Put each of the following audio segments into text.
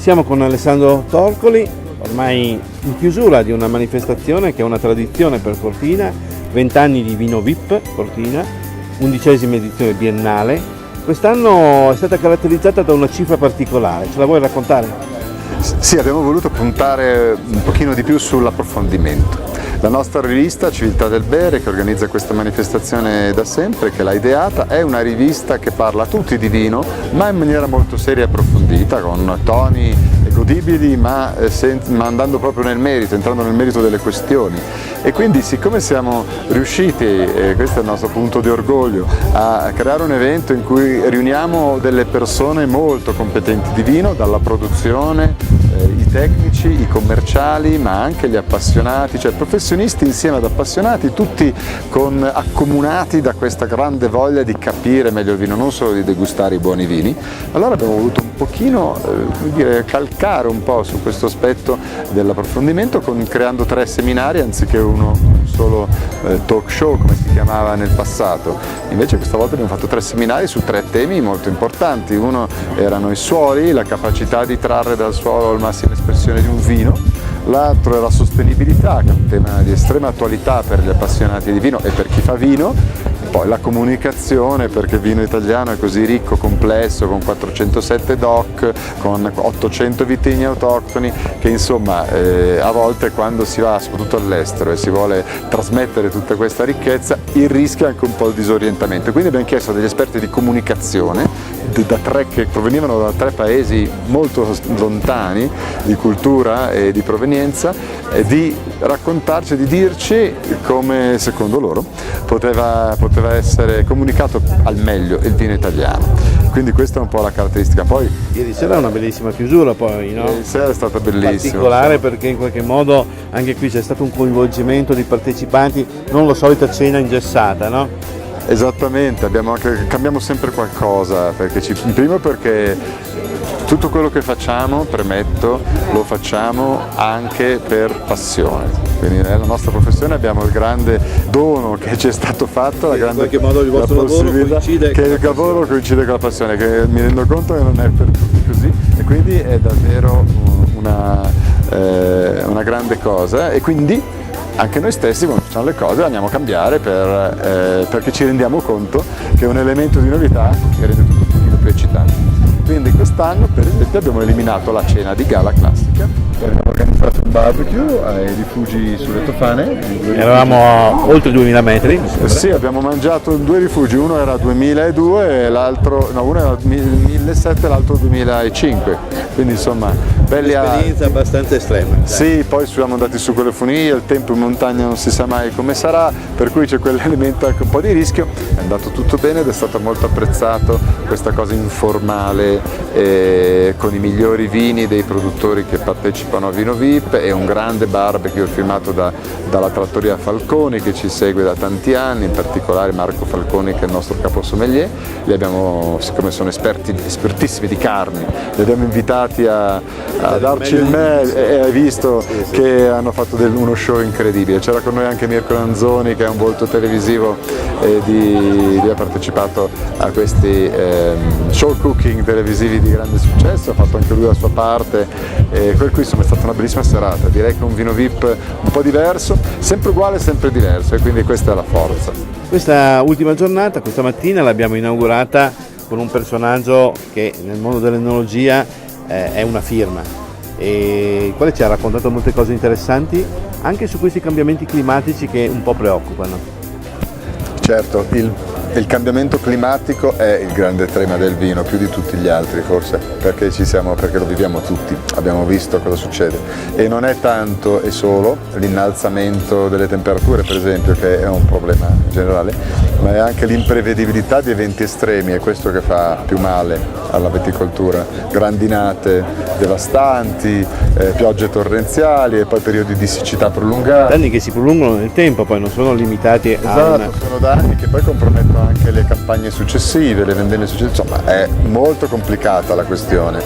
Siamo con Alessandro Torcoli, ormai in chiusura di una manifestazione che è una tradizione per Cortina, 20 anni di vino VIP Cortina, 11ª edizione biennale. Quest'anno è stata caratterizzata da una cifra particolare, ce la vuoi raccontare? Sì, abbiamo voluto puntare un pochino di più sull'approfondimento. La nostra rivista Civiltà del Bere, che organizza questa manifestazione da sempre, che l'ha ideata, è una rivista che parla a tutti di vino, ma in maniera molto seria e approfondita, con toni godibili, ma andando proprio nel merito, entrando nel merito delle questioni. E quindi, siccome siamo riusciti, e questo è il nostro punto di orgoglio, a creare un evento in cui riuniamo delle persone molto competenti di vino, dalla produzione, i tecnici, i commerciali, ma anche gli appassionati, cioè professionisti insieme ad appassionati, tutti accomunati da questa grande voglia di capire meglio il vino, non solo di degustare i buoni vini. Allora abbiamo voluto un pochino calcare un po' su questo aspetto dell'approfondimento, creando 3 seminari anziché uno solo talk show come si chiamava nel passato. Invece questa volta abbiamo fatto 3 seminari su 3 temi molto importanti. Uno erano i suoli, la capacità di trarre dal suolo la massima espressione di un vino. L'altro è la sostenibilità, che è un tema di estrema attualità per gli appassionati di vino e per chi fa vino. Poi la comunicazione, perché il vino italiano è così ricco, complesso, con 407 DOC, con 800 vitigni autoctoni, che insomma a volte quando si va soprattutto all'estero e si vuole trasmettere tutta questa ricchezza, il rischio è anche un po' il disorientamento. Quindi abbiamo chiesto a degli esperti di comunicazione, che provenivano da 3 paesi molto lontani di cultura e di provenienza, di raccontarci, di dirci come secondo loro poteva essere comunicato al meglio il vino italiano. Quindi questa è un po' la caratteristica. Poi ieri sera è una bellissima chiusura, poi, no? Ieri sera è stata bellissima. Particolare perché in qualche modo anche qui c'è stato un coinvolgimento di partecipanti, non la solita cena ingessata, no? Esattamente, cambiamo sempre qualcosa, primo perché tutto quello che facciamo, premetto, lo facciamo anche per passione. Quindi nella nostra professione abbiamo il grande dono che ci è stato fatto, in qualche modo il vostro lavoro coincide con la passione, che mi rendo conto che non è per tutti così, e quindi è davvero una grande cosa. E quindi anche noi stessi, quando facciamo le cose, le andiamo a cambiare perché ci rendiamo conto che è un elemento di novità che rende tutto un pochino più eccitante. Quindi quest'anno, per esempio, abbiamo eliminato la cena di gala classica, abbiamo organizzato un barbecue ai rifugi sulle Tofane. Eravamo a oltre 2000 metri. Sì, abbiamo mangiato in 2 rifugi, uno era 2002 e uno era 1700 e l'altro 2005. Quindi insomma, un'esperienza abbastanza estrema. Sì, poi siamo andati su quelle funivie, il tempo in montagna non si sa mai come sarà, per cui c'è quell'elemento anche un po' di rischio. È andato tutto bene ed è stato molto apprezzato questa cosa informale, con i migliori vini dei produttori che partecipano a Vino VIP, e un grande barbecue firmato dalla trattoria Falconi, che ci segue da tanti anni, in particolare Marco Falconi, che è il nostro capo sommelier. Li abbiamo, siccome sono espertissimi di carni, li abbiamo invitati a darci il meglio, e hai visto che hanno fatto uno show incredibile. C'era con noi anche Mirko Lanzoni, che è un volto televisivo e ha partecipato a questi show cooking televisivi di grande successo, ha fatto anche lui la sua parte, per cui insomma è stata una bellissima serata. Direi che un vino VIP un po' diverso, sempre uguale, sempre diverso, e quindi questa è la forza. Questa ultima giornata, questa mattina, l'abbiamo inaugurata con un personaggio che nel mondo dell'enologia è una firma, e il quale ci ha raccontato molte cose interessanti anche su questi cambiamenti climatici che un po' preoccupano. Certo, il cambiamento climatico è il grande tema del vino, più di tutti gli altri forse, perché lo viviamo tutti, abbiamo visto cosa succede. E non è tanto e solo l'innalzamento delle temperature, per esempio, che è un problema generale, ma è anche l'imprevedibilità di eventi estremi, è questo che fa più male alla viticoltura. Grandinate devastanti, piogge torrenziali e poi periodi di siccità prolungati. Danni che si prolungano nel tempo, poi non sono limitati sono danni che poi compromettono anche le campagne successive, le vendemmie successive, insomma è molto complicata la questione.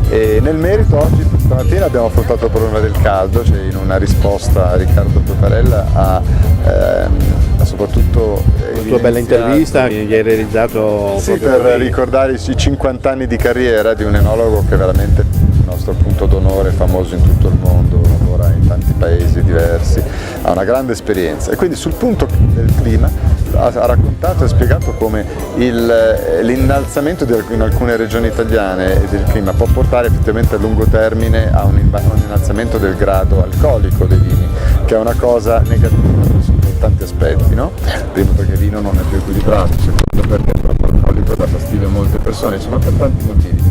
E nel merito oggi, stamattina, abbiamo affrontato il problema del caldo, cioè in una risposta a Riccardo Peparella ha soprattutto la tua bella intervista che gli hai realizzato per ricordare i 50 anni di carriera di un enologo che veramente il nostro punto d'onore famoso in tutto il mondo, lavora in tanti paesi diversi, ha una grande esperienza e quindi sul punto del clima ha raccontato e spiegato come l'innalzamento in alcune regioni italiane del clima può portare effettivamente a lungo termine a un innalzamento del grado alcolico dei vini, che è una cosa negativa sotto tanti aspetti, no? Primo perché il vino non è più equilibrato, secondo perché è troppo alcolico dà fastidio a molte persone, insomma per tanti motivi.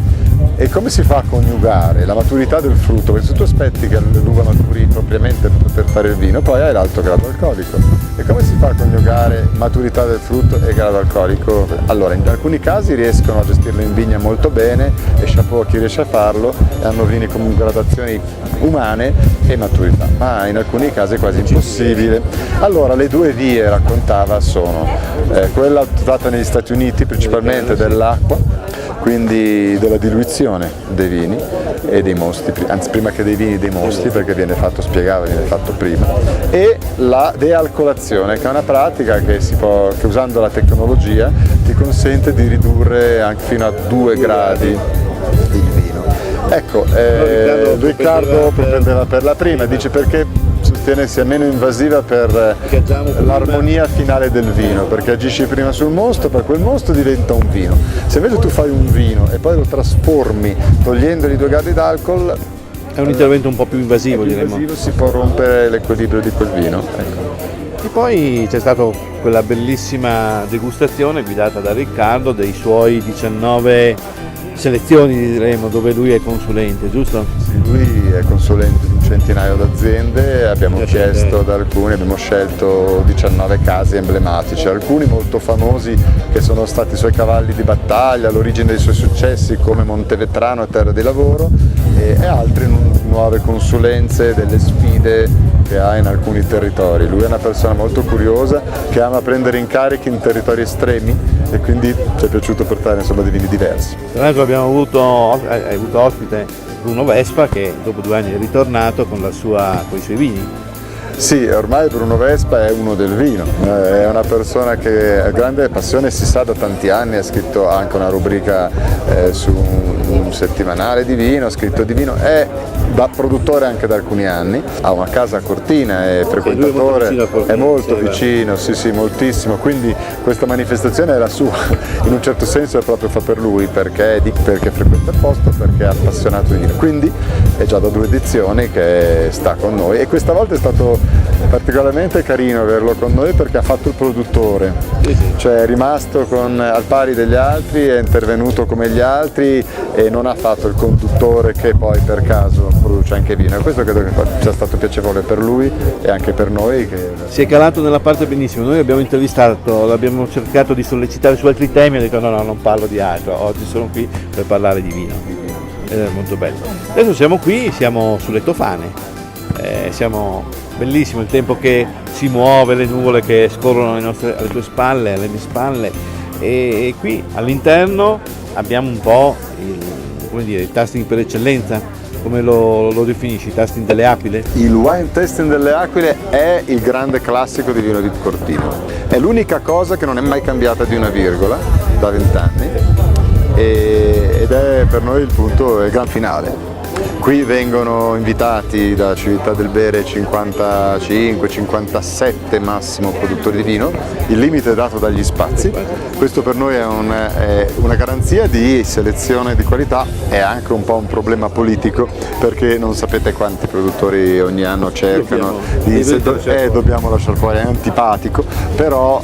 E come si fa a coniugare la maturità del frutto? Perché se tu aspetti che l'uva maturi propriamente per poter fare il vino, poi hai l'alto grado alcolico. E come si fa a coniugare maturità del frutto e grado alcolico? Allora, in alcuni casi riescono a gestirlo in vigna molto bene, e chapeau a chi riesce a farlo, e hanno vini con gradazioni umane e maturità, ma in alcuni casi è quasi impossibile. Allora, le due vie, raccontava, sono quella usata negli Stati Uniti principalmente dell'acqua, quindi della diluizione dei vini e dei mosti, anzi prima che dei vini dei mosti, perché viene fatto prima, e la dealcolazione, che è una pratica che usando la tecnologia ti consente di ridurre anche fino a 2 gradi il vino. Ecco, Riccardo propendeva per la prima, dice perché sostiene sia meno invasiva per l'armonia finale del vino, perché agisci prima sul mosto, poi quel mosto diventa un vino. Se invece tu fai un vino e poi lo trasformi togliendogli 2 gradi d'alcol, è un intervento un po' più invasivo, diremmo. Si può rompere l'equilibrio di quel vino. Ecco. E poi c'è stata quella bellissima degustazione guidata da Riccardo dei suoi 19 selezioni, diremo, dove lui è consulente, giusto? Sì, lui è consulente di un centinaio d'aziende, abbiamo chiesto ad alcuni, abbiamo scelto 19 casi emblematici, alcuni molto famosi che sono stati i suoi cavalli di battaglia, l'origine dei suoi successi come Montevetrano e Terra di Lavoro, e altri nuove consulenze delle sfide che ha in alcuni territori. Lui è una persona molto curiosa che ama prendere incarichi in territori estremi e quindi ci è piaciuto portare dei vini diversi. Tra l'altro abbiamo avuto ospite Bruno Vespa, che dopo 2 anni è ritornato con i suoi vini. Sì, ormai Bruno Vespa è uno del vino, è una persona che ha grande passione, si sa da tanti anni, ha scritto anche una rubrica su un settimanale di vino, ha scritto di vino, è da produttore anche da alcuni anni, ha una casa a Cortina, è frequentatore, è molto vicino, sì, moltissimo, quindi questa manifestazione è la sua, in un certo senso è proprio fa per lui, perché frequenta il posto, perché è appassionato di vino, quindi è già da 2 edizioni che sta con noi e questa volta è stato particolarmente carino averlo con noi perché ha fatto il produttore, cioè è rimasto al pari degli altri, è intervenuto come gli altri e non ha fatto il conduttore che poi per caso produce anche vino, e questo credo che sia stato piacevole per lui e anche per noi. Si è calato nella parte benissimo, noi l'abbiamo intervistato, abbiamo cercato di sollecitare su altri temi, ha detto no, non parlo di altro, oggi sono qui per parlare di vino, ed è molto bello. Adesso siamo qui, siamo sulle Tofane, bellissimo il tempo che si muove, le nuvole che scorrono alle tue spalle, alle mie spalle, e qui all'interno abbiamo un po' il tasting per eccellenza. Come lo definisci, il tasting delle Aquile? Il wine tasting delle Aquile è il grande classico di Vino VIP Cortina. È l'unica cosa che non è mai cambiata di una virgola da 20 anni ed è per noi il gran finale. Qui vengono invitati da Civiltà del Bere 55-57 massimo produttori di vino, il limite è dato dagli spazi, questo per noi è una garanzia di selezione di qualità, è anche un po' un problema politico perché non sapete quanti produttori ogni anno cercano, dobbiamo lasciare fuori, è antipatico, però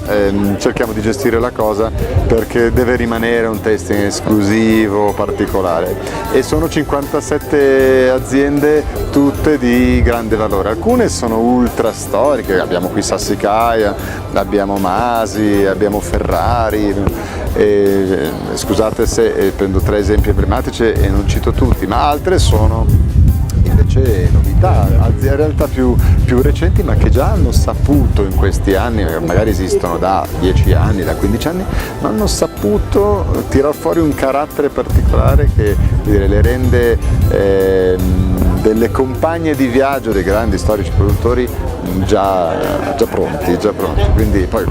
cerchiamo di gestire la cosa perché deve rimanere un tasting esclusivo, particolare, e sono 57 aziende tutte di grande valore, alcune sono ultra storiche, abbiamo qui Sassicaia, abbiamo Masi, abbiamo Ferrari, scusate se prendo 3 esempi emblematici e non cito tutti, ma altre sono invece novità, in realtà più recenti, ma che già hanno saputo in questi anni, magari esistono da 10 anni, da 15 anni, ma hanno saputo tirar fuori un carattere particolare che le rende delle compagne di viaggio dei grandi storici produttori già pronti, quindi poi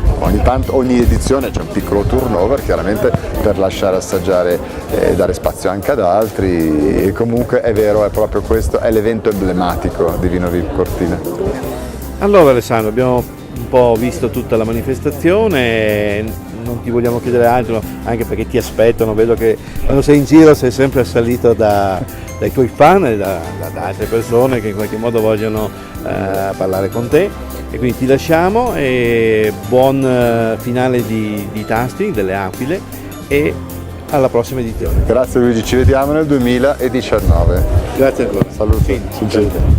ogni edizione c'è un piccolo turnover chiaramente per lasciare assaggiare e dare spazio anche ad altri, e comunque è vero, è proprio questo, è l'evento emblematico di Vino VIP Cortina. Allora Alessandro, abbiamo un po' visto tutta la manifestazione, non ti vogliamo chiedere altro, anche perché ti aspettano, vedo che quando sei in giro sei sempre assalito dai tuoi fan e da altre persone che in qualche modo vogliono parlare con te, e quindi ti lasciamo e buon finale di Tasting delle Aquile e alla prossima edizione. Grazie Luigi, ci vediamo nel 2019. Grazie ancora. Saluti. Sì.